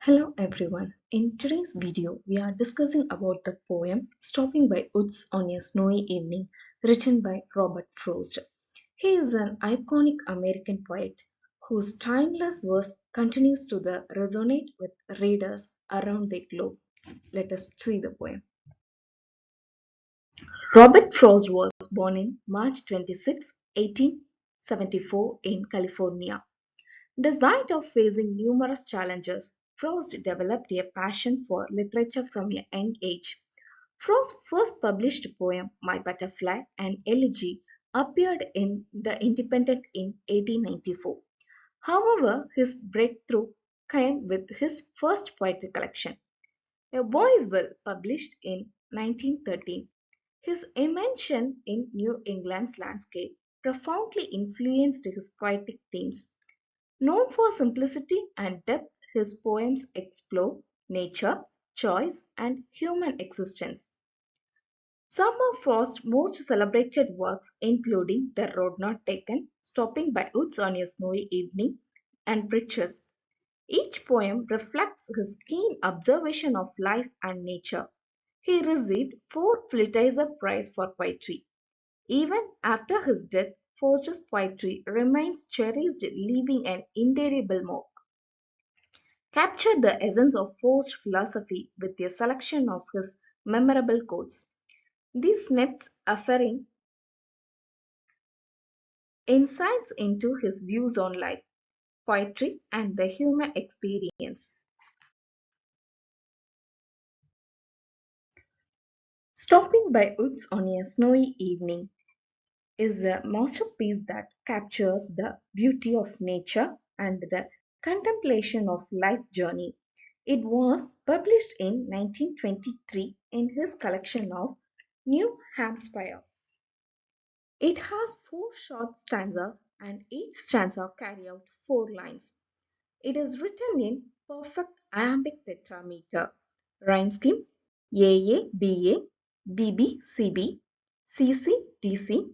Hello everyone. In today's video, we are discussing about the poem Stopping by Woods on a Snowy Evening, written by Robert Frost. He is an iconic American poet whose timeless verse continues to resonate with readers around the globe. Let us see the poem. Robert Frost was born in March 26, 1874 in California. Despite of facing numerous challenges, Frost developed a passion for literature from a young age. Frost's first published poem, My Butterfly, an elegy, appeared in The Independent in 1894. However, his breakthrough came with his first poetry collection, A Boy's Will, published in 1913. His immersion in New England's landscape profoundly influenced his poetic themes. Known for simplicity and depth, his poems explore nature, choice, and human existence. Some of Frost's most celebrated works, including The Road Not Taken, Stopping by Woods on a Snowy Evening, and Bridges. Each poem reflects his keen observation of life and nature. He received four Pulitzer Prize for poetry. Even after his death, Frost's poetry remains cherished, leaving an indelible mark. Captured the essence of Frost's philosophy with a selection of his memorable quotes. These snippets offering insights into his views on life, poetry, and the human experience. Stopping by Woods on a Snowy Evening is a masterpiece that captures the beauty of nature and the contemplation of life journey. It was published in 1923 in his collection of New Hampshire. It has four short stanzas and each stanza carry out four lines. It is written in perfect iambic tetrameter rhyme scheme AA, BA, BB, CB, CC, DC,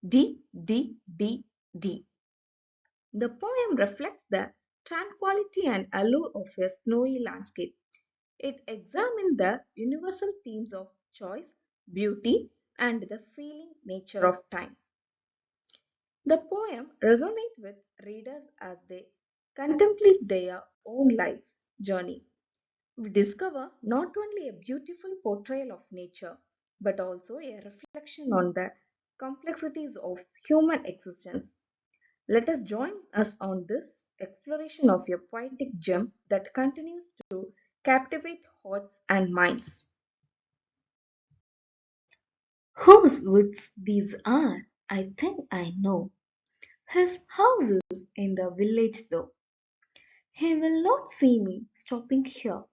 D, D, D, D. The poem reflects the tranquility and allure of a snowy landscape. It examines the universal themes of choice, beauty, and the feeling nature of time. The poem resonates with readers as they contemplate their own life's journey. We discover not only a beautiful portrayal of nature, but also a reflection on the complexities of human existence. Let us join us on this exploration of a poetic gem that continues to captivate hearts and minds. Whose woods these are, I think I know. His house is in the village though. He will not see me stopping here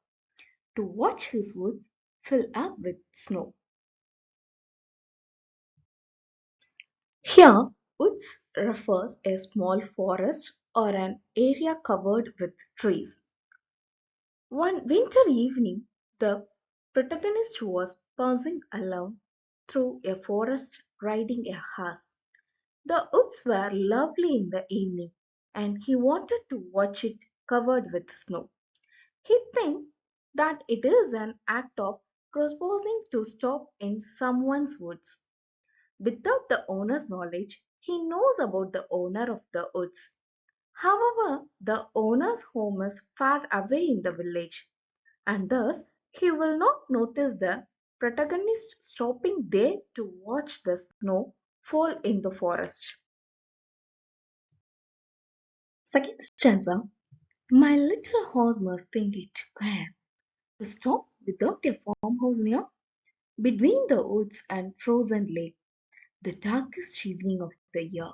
to watch his woods fill up with snow. Here, woods refers a small forest or an area covered with trees. One winter evening, the protagonist was passing along through a forest riding a horse. The woods were lovely in the evening, and he wanted to watch it covered with snow. He thinks that it is an act of trespassing to stop in someone's woods. Without the owner's knowledge, he knows about the owner of the woods. However, the owner's home is far away in the village, and thus he will not notice the protagonist stopping there to watch the snow fall in the forest. Second stanza. My little horse must think it queer to stop without a farmhouse near, between the woods and frozen lake, the darkest evening of the year.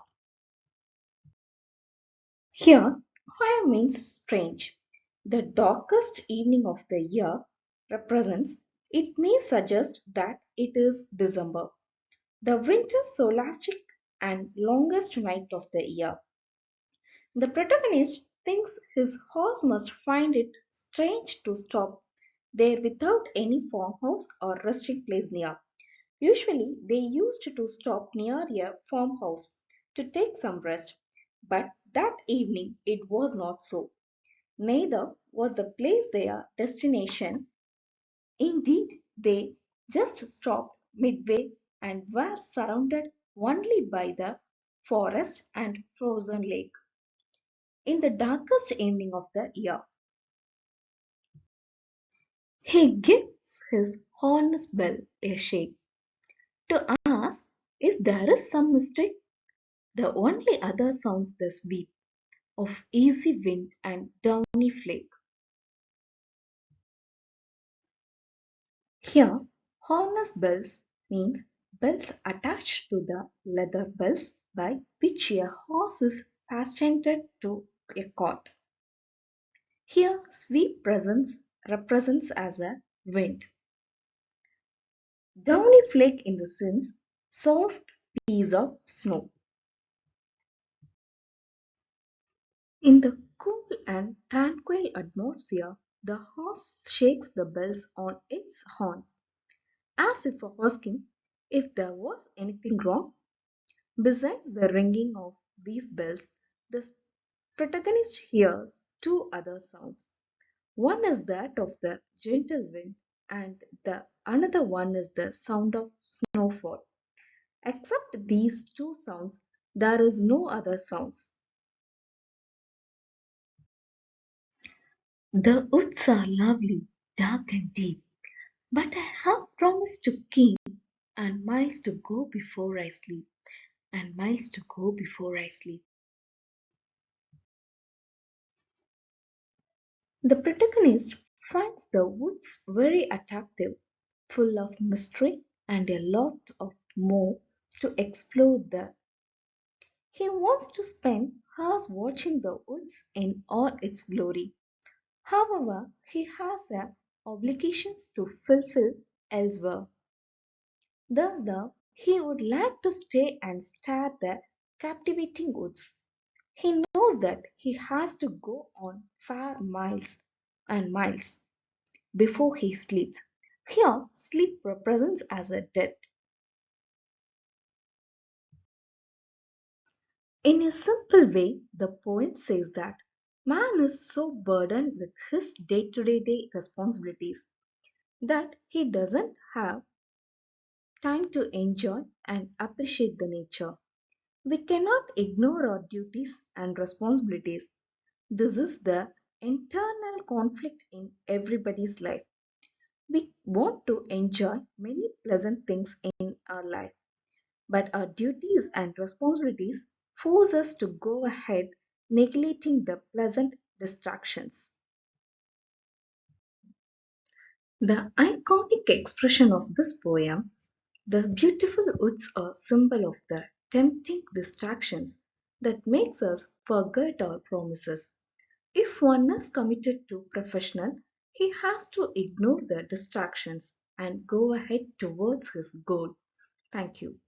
Here, queer means strange. The darkest evening of the year represents, it may suggest that it is December, the winter solstice and longest night of the year. The protagonist thinks his horse must find it strange to stop there without any farmhouse or resting place near. Usually, they used to stop near a farmhouse to take some rest, but that evening it was not so. Neither was the place their destination. Indeed, they just stopped midway and were surrounded only by the forest and frozen lake. In the darkest evening of the year, he gives his harness bell a shake to ask if there is some mistake. The only other sounds the sweep of easy wind and downy flake. Here, harness bells means bells attached to the leather bells by which a horse is fastened to a cart. Here, sweep presents represents as a wind. Downy flake in the sense soft piece of snow. In the cool and tranquil atmosphere, the horse shakes the bells on its horns as if asking if there was anything wrong. Besides the ringing of these bells, the protagonist hears two other sounds. One is that of the gentle wind, and the another one is the sound of snowfall. Except these two sounds, there is no other sounds. The woods are lovely, dark and deep, but I have promised to keep and miles to go before I sleep, and miles to go before I sleep. The protagonist finds the woods very attractive, full of mystery and a lot of more to explore there. He wants to spend hours watching the woods in all its glory. However, he has obligations to fulfill elsewhere. Thus, he would like to stay and stare the captivating woods. He knows that he has to go on far miles and miles before he sleeps. Here, sleep represents as a death. In a simple way, the poem says that man is so burdened with his day to day responsibilities that he doesn't have time to enjoy and appreciate the nature. We cannot ignore our duties and responsibilities. This is the internal conflict in everybody's life. We want to enjoy many pleasant things in our life, but our duties and responsibilities force us to go ahead neglecting the pleasant distractions. The iconic expression of this poem, the beautiful woods are symbol of the tempting distractions that makes us forget our promises. If one is committed to professional, he has to ignore the distractions and go ahead towards his goal. Thank you.